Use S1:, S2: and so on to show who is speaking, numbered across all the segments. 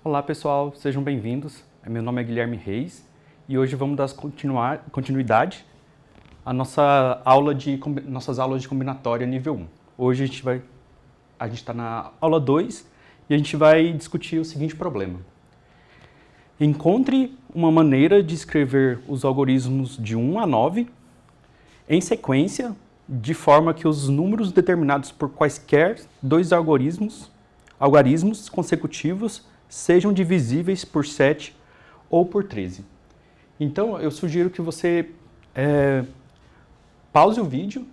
S1: Olá pessoal, sejam bem-vindos. Meu nome é Guilherme Reis e hoje vamos dar continuidade à nossas aulas de combinatória nível 1. Hoje a gente está na aula 2 e a gente vai discutir o seguinte problema. Encontre uma maneira de escrever os algarismos de 1 a 9 em sequência, de forma que os números determinados por quaisquer dois algarismos consecutivos sejam divisíveis por 7 ou por 13. Então, eu sugiro que você pause o vídeo,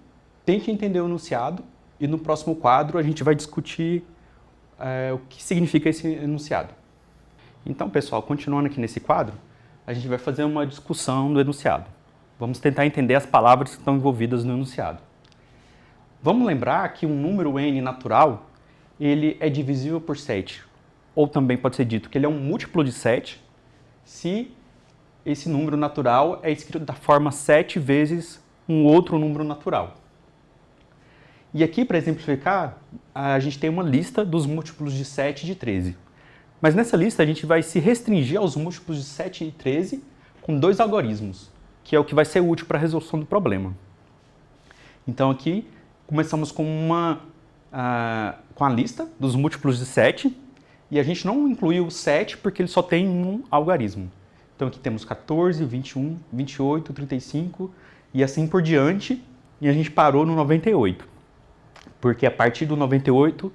S1: tente entender o enunciado e no próximo quadro a gente vai discutir o que significa esse enunciado. Então, pessoal, continuando aqui nesse quadro, a gente vai fazer uma discussão do enunciado. Vamos tentar entender as palavras que estão envolvidas no enunciado. Vamos lembrar que um número n natural, ele é divisível por 7. Ou também pode ser dito que ele é um múltiplo de 7, se esse número natural é escrito da forma 7 vezes um outro número natural. E aqui, para exemplificar, a gente tem uma lista dos múltiplos de 7 e de 13. Mas nessa lista a gente vai se restringir aos múltiplos de 7 e 13 com dois algarismos, que é o que vai ser útil para a resolução do problema. Então aqui começamos com a lista dos múltiplos de 7, e a gente não incluiu o 7 porque ele só tem um algarismo. Então aqui temos 14, 21, 28, 35 e assim por diante, e a gente parou no 98. Porque a partir do 98,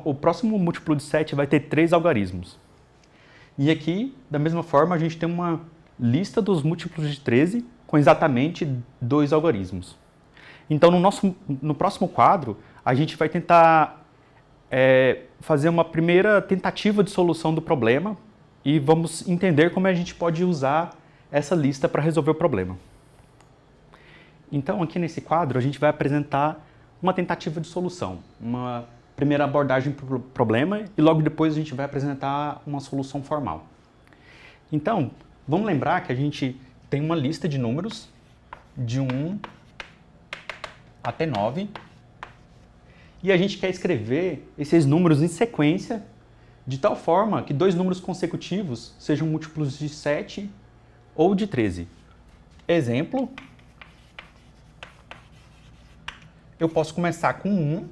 S1: o próximo múltiplo de 7 vai ter 3 algarismos. E aqui, da mesma forma, a gente tem uma lista dos múltiplos de 13 com exatamente 2 algarismos. Então, no próximo quadro, a gente vai tentar fazer uma primeira tentativa de solução do problema e vamos entender como a gente pode usar essa lista para resolver o problema. Então, aqui nesse quadro, a gente vai apresentar uma tentativa de solução, uma primeira abordagem para o problema e logo depois a gente vai apresentar uma solução formal. Então, vamos lembrar que a gente tem uma lista de números de 1 até 9 e a gente quer escrever esses números em sequência de tal forma que dois números consecutivos sejam múltiplos de 7 ou de 13. Exemplo, eu posso começar com 1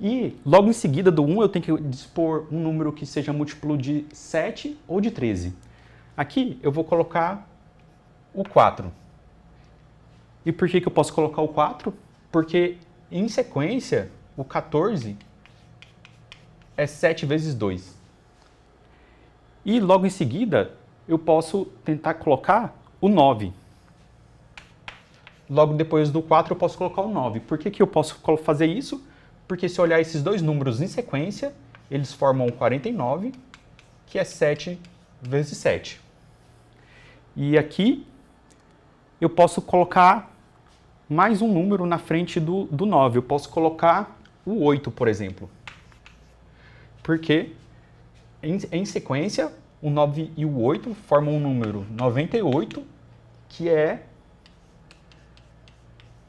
S1: e logo em seguida do 1 eu tenho que dispor um número que seja múltiplo de 7 ou de 13. Aqui eu vou colocar o 4. E por que eu posso colocar o 4? Porque em sequência o 14 é 7 vezes 2. E logo em seguida eu posso tentar colocar o 9. Logo depois do 4 eu posso colocar o 9. Por que eu posso fazer isso? Porque se eu olhar esses dois números em sequência, eles formam 49, que é 7 vezes 7. E aqui eu posso colocar mais um número na frente do 9. Eu posso colocar o 8, por exemplo. Porque em sequência, o 9 e o 8 formam um número 98, que é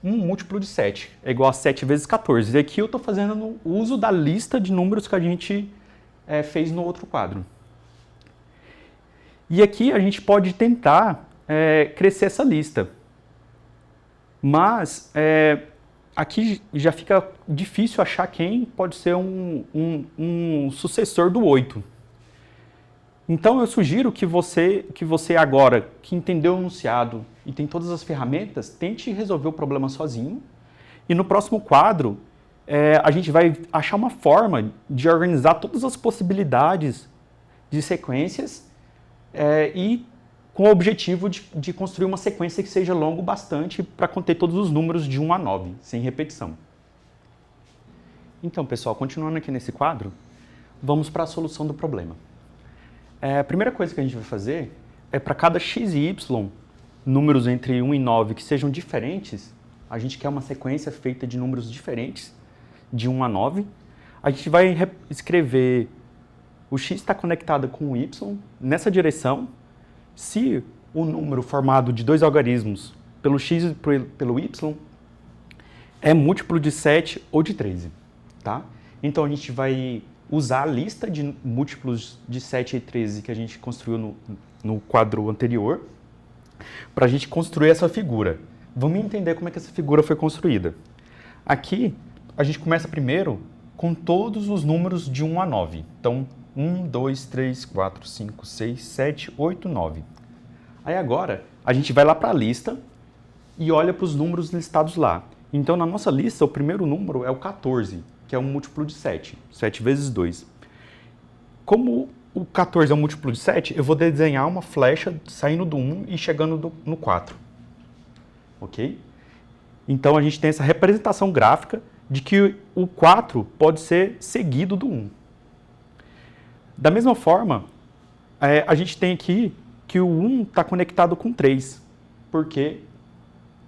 S1: um múltiplo de 7, é igual a 7 vezes 14. E aqui eu estou fazendo o uso da lista de números que a gente fez no outro quadro. E aqui a gente pode tentar crescer essa lista. Mas aqui já fica difícil achar quem pode ser um sucessor do 8. Então eu sugiro que você agora, que entendeu o enunciado e tem todas as ferramentas, tente resolver o problema sozinho. E no próximo quadro, a gente vai achar uma forma de organizar todas as possibilidades de sequências e com o objetivo de construir uma sequência que seja longa bastante para conter todos os números de 1 a 9, sem repetição. Então, pessoal, continuando aqui nesse quadro, vamos para a solução do problema. A primeira coisa que a gente vai fazer é para cada x e y, números entre 1 e 9 que sejam diferentes, a gente quer uma sequência feita de números diferentes, de 1 a 9, a gente vai escrever o x está conectado com o y nessa direção, se o número formado de dois algarismos pelo x e pelo y é múltiplo de 7 ou de 13, tá? Então a gente vai usar a lista de múltiplos de 7 e 13 que a gente construiu no quadro anterior para a gente construir essa figura. Vamos entender como é que essa figura foi construída. Aqui, a gente começa primeiro com todos os números de 1 a 9. Então, 1, 2, 3, 4, 5, 6, 7, 8, 9. Aí agora, a gente vai lá para a lista e olha para os números listados lá. Então, na nossa lista, o primeiro número é o 14, que é um múltiplo de 7. 7 vezes 2. Como o 14 é um múltiplo de 7, eu vou desenhar uma flecha saindo do 1 e chegando no 4. Ok? Então, a gente tem essa representação gráfica de que o 4 pode ser seguido do 1. Da mesma forma, a gente tem aqui que o 1 está conectado com 3, porque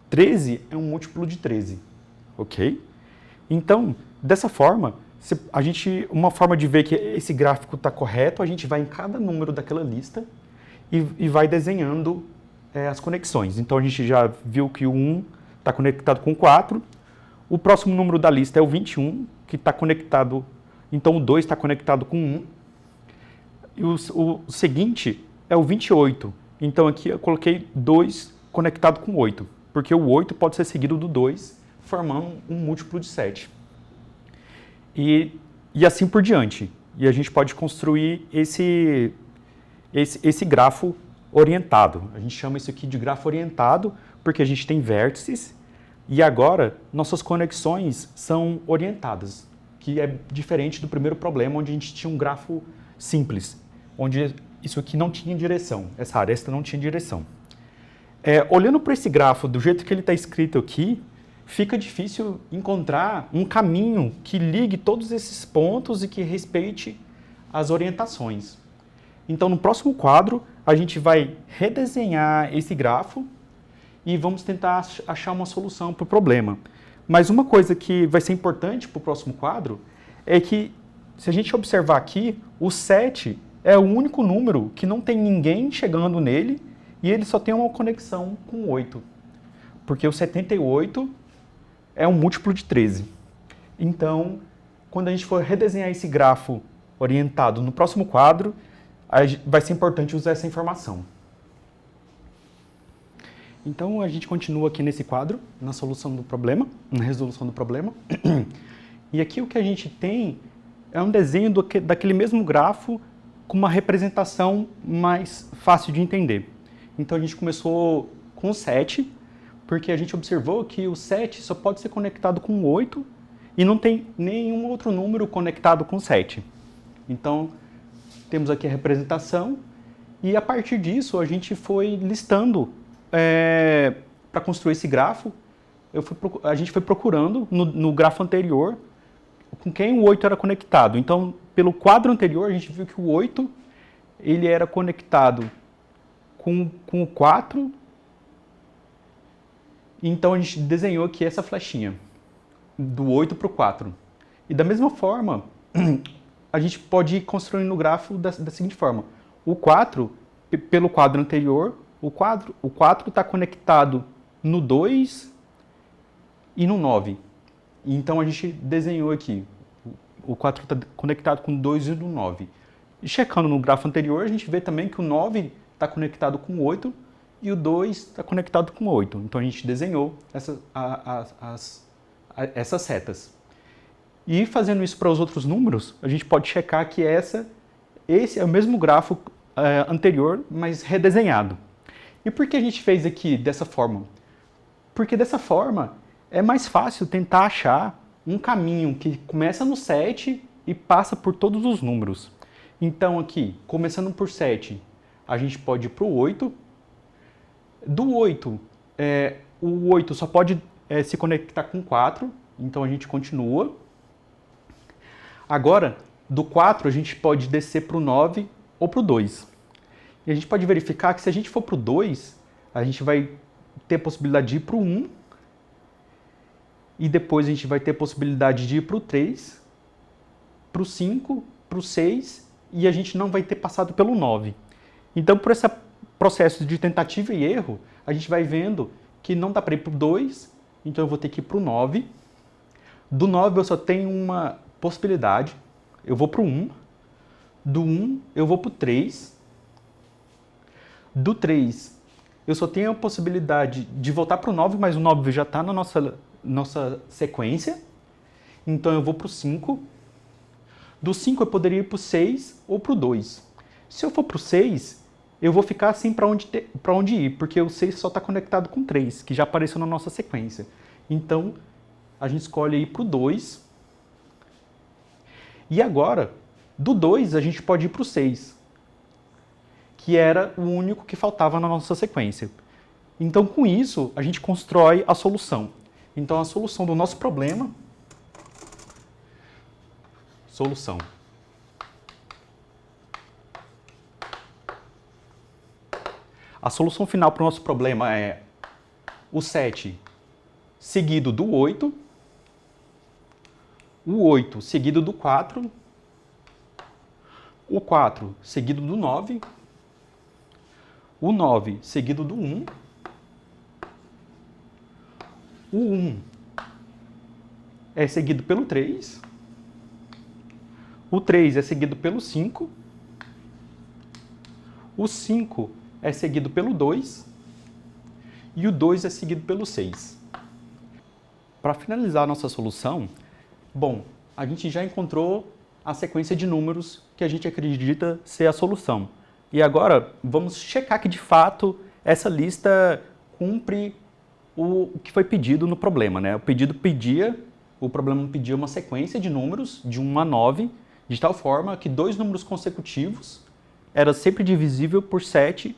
S1: 13 é um múltiplo de 13, ok? Então, dessa forma, uma forma de ver que esse gráfico está correto, a gente vai em cada número daquela lista e vai desenhando as conexões. Então, a gente já viu que o 1 está conectado com o 4, o próximo número da lista é o 21, que está conectado, então o 2 está conectado com 1, e o seguinte é o 28, então aqui eu coloquei 2 conectado com 8, porque o 8 pode ser seguido do 2, formando um múltiplo de 7. E assim por diante. E a gente pode construir esse grafo orientado. A gente chama isso aqui de grafo orientado, porque a gente tem vértices, e agora nossas conexões são orientadas, que é diferente do primeiro problema, onde a gente tinha um grafo simples, onde isso aqui não tinha direção, essa aresta não tinha direção. Olhando para esse grafo, do jeito que ele está escrito aqui, fica difícil encontrar um caminho que ligue todos esses pontos e que respeite as orientações. Então, no próximo quadro, a gente vai redesenhar esse grafo e vamos tentar achar uma solução para o problema. Mas uma coisa que vai ser importante para o próximo quadro é que, se a gente observar aqui, o 7 é o único número que não tem ninguém chegando nele e ele só tem uma conexão com 8. Porque o 78 é um múltiplo de 13. Então, quando a gente for redesenhar esse grafo orientado no próximo quadro, vai ser importante usar essa informação. Então, a gente continua aqui nesse quadro, na solução do problema, na resolução do problema. E aqui o que a gente tem é um desenho daquele mesmo grafo com uma representação mais fácil de entender. Então, a gente começou com o 7, porque a gente observou que o 7 só pode ser conectado com o 8 e não tem nenhum outro número conectado com 7. Então, temos aqui a representação e a partir disso a gente foi listando para construir esse grafo. A gente foi procurando no grafo anterior com quem o 8 era conectado. Então, pelo quadro anterior, a gente viu que o 8 ele era conectado com o 4. Então, a gente desenhou aqui essa flechinha, do 8 para o 4. E da mesma forma, a gente pode ir construindo o grafo da seguinte forma. O 4, pelo quadro anterior, o 4 está conectado no 2 e no 9. Então, a gente desenhou aqui. O 4 está conectado com o 2 e no 9. E checando no grafo anterior, a gente vê também que o 9 está conectado com o 8 e o 2 está conectado com o 8. Então, a gente desenhou essas setas. E fazendo isso para os outros números, a gente pode checar que esse é o mesmo grafo anterior, mas redesenhado. E por que a gente fez aqui dessa forma? Porque dessa forma é mais fácil tentar achar um caminho que começa no 7 e passa por todos os números. Então aqui, começando por 7, a gente pode ir para o 8. Do 8, o 8 só pode se conectar com 4, então a gente continua. Agora, do 4 a gente pode descer para o 9 ou para o 2. E a gente pode verificar que se a gente for para o 2, a gente vai ter a possibilidade de ir para o 1, e depois a gente vai ter a possibilidade de ir para o 3, para o 5, para o 6, e a gente não vai ter passado pelo 9. Então, por esse processo de tentativa e erro, a gente vai vendo que não dá para ir para o 2, então eu vou ter que ir para o 9. Do 9 eu só tenho uma possibilidade, eu vou para o 1. Do 1, eu vou para o 3. Do 3, eu só tenho a possibilidade de voltar para o 9, mas o 9 já está na nossa sequência. Então, eu vou para o 5. Do 5, eu poderia ir para o 6 ou para o 2. Se eu for para o 6, eu vou ficar assim para onde ir, porque o 6 só está conectado com 3, que já apareceu na nossa sequência. Então, a gente escolhe ir para o 2. E agora, do 2, a gente pode ir para o 6, que era o único que faltava na nossa sequência. Então, com isso, a gente constrói a solução. Então, a solução do nosso problema... Solução. A solução final para o nosso problema é o 7 seguido do 8, o 8 seguido do 4, o 4 seguido do 9, o 9 seguido do 1, o 1 é seguido pelo 3, o 3 é seguido pelo 5, o 5 é seguido pelo 2 e o 2 é seguido pelo 6. Para finalizar a nossa solução, bom, a gente já encontrou a sequência de números que a gente acredita ser a solução. E agora vamos checar que de fato essa lista cumpre o que foi pedido no problema, né? O problema pedia uma sequência de números de 1 a 9, de tal forma que dois números consecutivos era sempre divisível por 7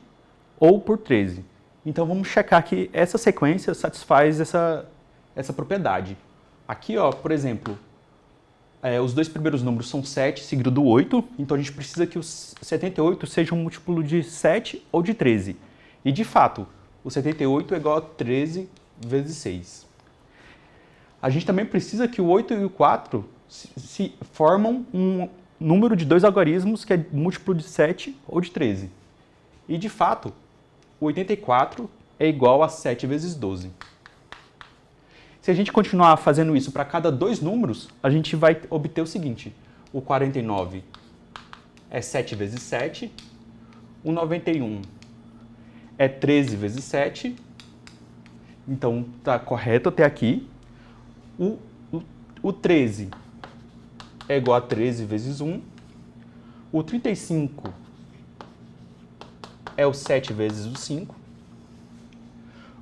S1: ou por 13. Então vamos checar que essa sequência satisfaz essa propriedade. Aqui, ó, por exemplo, os dois primeiros números são 7 seguido do 8, então a gente precisa que o 78 seja um múltiplo de 7 ou de 13. E de fato, o 78 é igual a 13 vezes 6. A gente também precisa que o 8 e o 4 se formam um número de dois algarismos que é múltiplo de 7 ou de 13. E de fato, o 84 é igual a 7 vezes 12. Se a gente continuar fazendo isso para cada dois números, a gente vai obter o seguinte: o 49 é 7 vezes 7, o 91 é 13 vezes 7, então está correto até aqui. O 13 é igual a 13 vezes 1, o 35 é o 7 vezes o 5,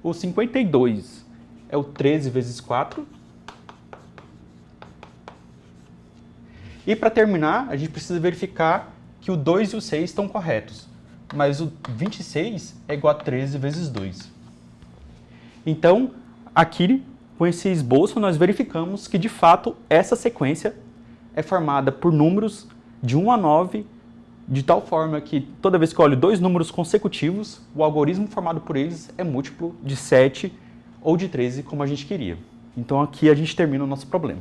S1: o 52 é o 13 vezes 4. E para terminar, a gente precisa verificar que o 2 e o 6 estão corretos, mas o 26 é igual a 13 vezes 2. Então, aqui, com esse esboço, nós verificamos que, de fato, essa sequência é formada por números de 1 a 9, de tal forma que, toda vez que eu olho dois números consecutivos, o algoritmo formado por eles é múltiplo de 7 ou de 13, como a gente queria. Então, aqui a gente termina o nosso problema.